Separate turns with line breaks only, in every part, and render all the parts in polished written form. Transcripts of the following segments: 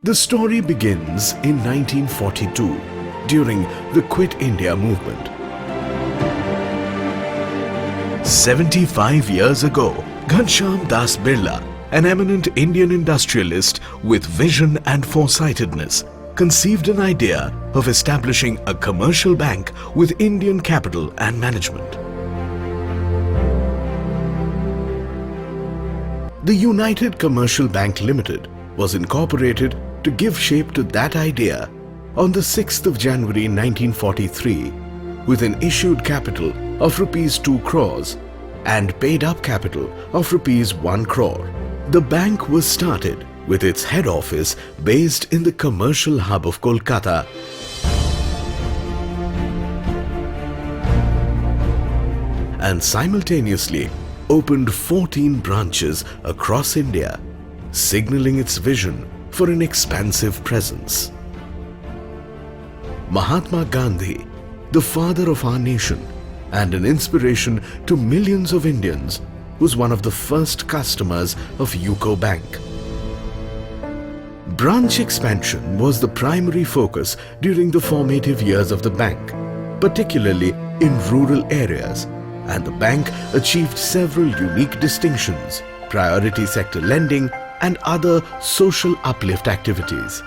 The story begins in 1942 during the Quit India movement. 75 years ago, Ghanshyam Das Birla, an eminent Indian industrialist with vision and foresightedness, conceived an idea of establishing a commercial bank with Indian capital and management. The United Commercial Bank Limited was incorporated to give shape to that idea on the 6th of January 1943 with an issued capital of rupees 2 crores and paid up capital of rupees 1 crore. The bank was started with its head office based in the commercial hub of Kolkata and simultaneously opened 14 branches across India, signaling its vision for an expansive presence. Mahatma Gandhi, the father of our nation and an inspiration to millions of Indians, was one of the first customers of UCO Bank. Branch expansion was the primary focus during the formative years of the bank, particularly in rural areas, and the bank achieved several unique distinctions, priority sector lending and other social uplift activities.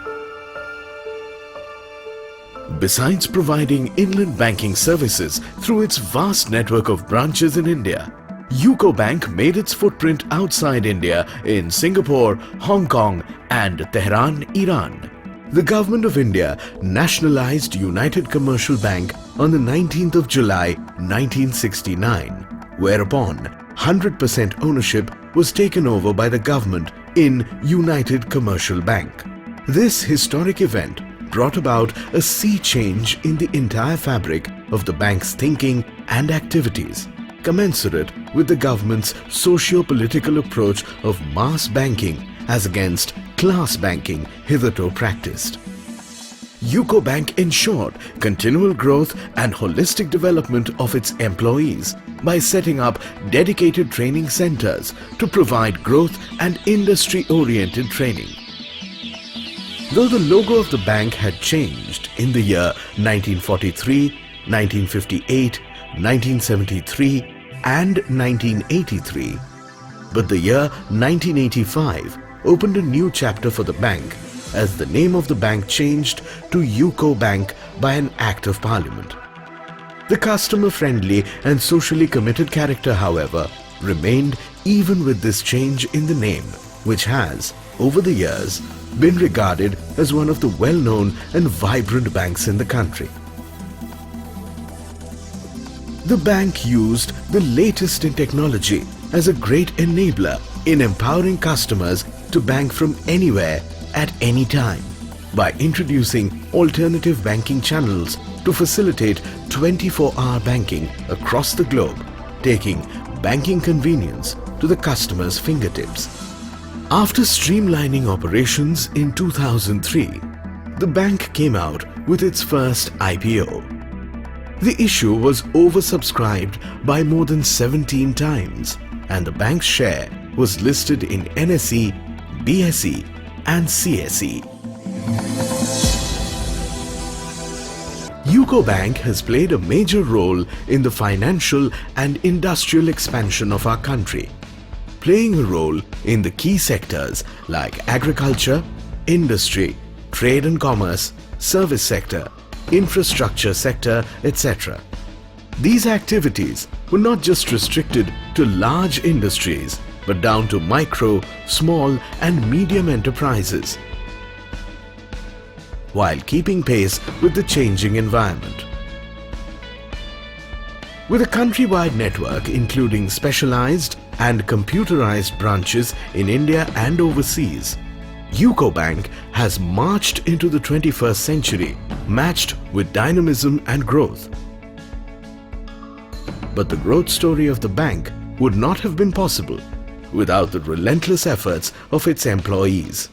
Besides providing inland banking services through its vast network of branches in India, UCO Bank made its footprint outside India in Singapore, Hong Kong and Tehran, Iran. The Government of India nationalized United Commercial Bank on the 19th of July 1969, whereupon 100% ownership was taken over by the government in United Commercial Bank. This historic event brought about a sea change in the entire fabric of the bank's thinking and activities, commensurate with the government's socio-political approach of mass banking as against class banking hitherto practiced. UCO Bank ensured continual growth and holistic development of its employees by setting up dedicated training centers to provide growth and industry-oriented training. Though the logo of the bank had changed in the year 1943, 1958, 1973 and 1983, but the year 1985 opened a new chapter for the bank as the name of the bank changed to UCO Bank by an Act of Parliament. The customer-friendly and socially committed character, however, remained even with this change in the name, which has, over the years, been regarded as one of the well-known and vibrant banks in the country. The bank used the latest in technology as a great enabler in empowering customers to bank from anywhere at any time by introducing alternative banking channels to facilitate 24-hour banking across the globe, taking banking convenience to the customer's fingertips. After streamlining operations in 2003, the bank came out with its first IPO. The issue was oversubscribed by more than 17 times and the bank's share was listed in NSE, BSE and CSE. UCO Bank has played a major role in the financial and industrial expansion of our country, playing a role in the key sectors like agriculture, industry, trade and commerce, service sector, infrastructure sector, etc. These activities were not just restricted to large industries, but down to micro, small and medium enterprises, while keeping pace with the changing environment. With a countrywide network including specialized and computerized branches in India and overseas, UCO Bank has marched into the 21st century matched with dynamism and growth. But the growth story of the bank would not have been possible without the relentless efforts of its employees.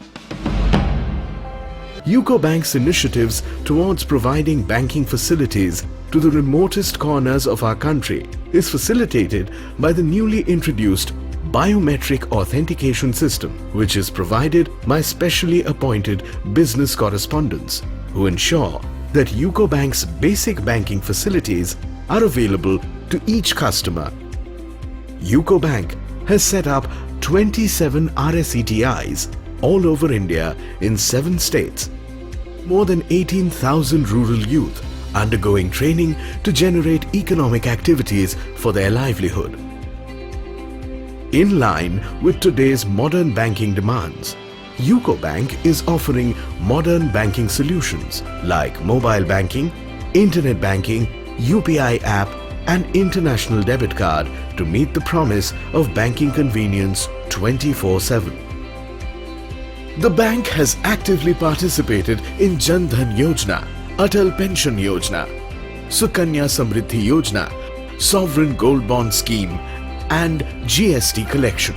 UCO Bank's initiatives towards providing banking facilities to the remotest corners of our country is facilitated by the newly introduced biometric authentication system, which is provided by specially appointed business correspondents who ensure that UCO Bank's basic banking facilities are available to each customer. UCO Bank has set up 27 RSETIs all over India in 7 states. More than 18,000 rural youth undergoing training to generate economic activities for their livelihood. In line with today's modern banking demands, UCO Bank is offering modern banking solutions like mobile banking, internet banking, UPI app and international debit card to meet the promise of banking convenience 24/7. The bank has actively participated in Jan Dhan Yojana, Atal Pension Yojana, Sukanya Samriddhi Yojana, Sovereign Gold Bond Scheme and GST collection.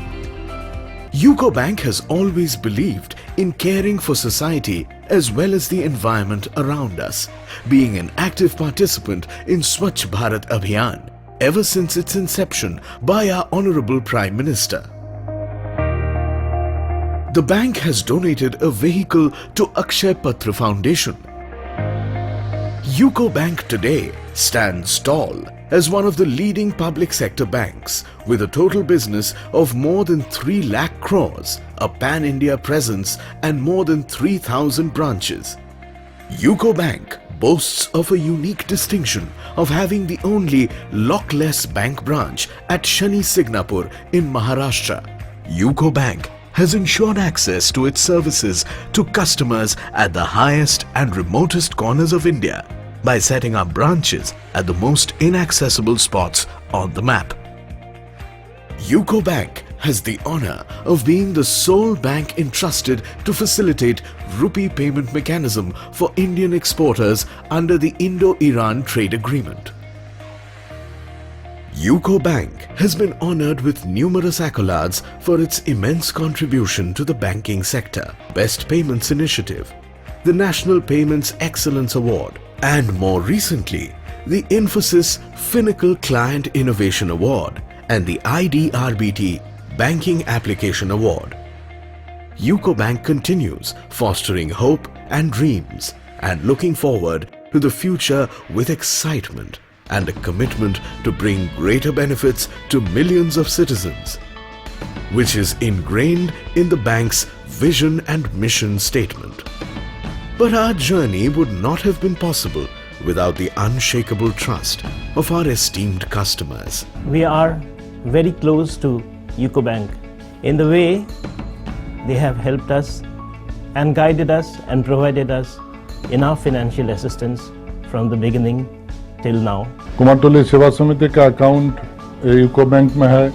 UCO Bank has always believed in caring for society as well as the environment around us, being an active participant in Swachh Bharat Abhiyan ever since its inception by our Honorable Prime Minister. The bank has donated a vehicle to Akshay Patra Foundation. UCO Bank today stands tall as one of the leading public sector banks with a total business of more than 3 lakh crores, a pan-India presence and more than 3,000 branches. UCO Bank boasts of a unique distinction of having the only lockless bank branch at Shani Signapur in Maharashtra. UCO Bank has ensured access to its services to customers at the highest and remotest corners of India by setting up branches at the most inaccessible spots on the map. UCO Bank has the honor of being the sole bank entrusted to facilitate rupee payment mechanism for Indian exporters under the Indo-Iran Trade Agreement. UCO Bank has been honored with numerous accolades for its immense contribution to the banking sector, Best Payments Initiative, the National Payments Excellence Award, and more recently, the Infosys Finacle Client Innovation Award and the IDRBT Banking Application Award. UCO Bank continues fostering hope and dreams and looking forward to the future with excitement and a commitment to bring greater benefits to millions of citizens, which is ingrained in the bank's vision and mission statement. But our journey would not have been possible without the unshakable trust of our esteemed customers.
We are very close to UCO Bank in the way they have helped us and guided us and provided us enough financial assistance from the beginning till now.
Kumartoli सेवा समिति का account UCO bank में है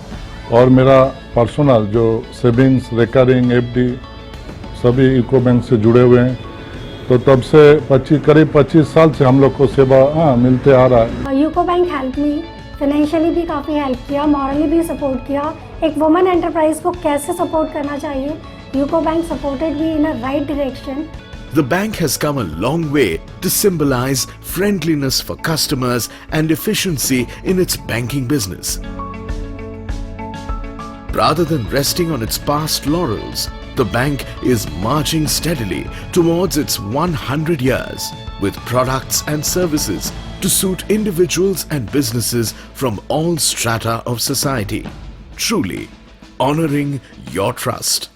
और मेरा personal जो savings recurring FD सभी UCO bank से जुड़े हुए हैं, तो तब से करीब 25 साल से हम लोग को सेवा मिलते आ रहा है।
UCO bank help me financially भी काफ़ी हेल्प किया, मॉरली भी सपोर्ट किया। एक वुमेन एंटरप्राइज को कैसे सपोर्ट करना चाहिए, UCO bank supported me in a right direction.
The bank has come a long way to symbolize friendliness for customers and efficiency in its banking business. Rather than resting on its past laurels, the bank is marching steadily towards its 100 years with products and services to suit individuals and businesses from all strata of society, truly honoring your trust.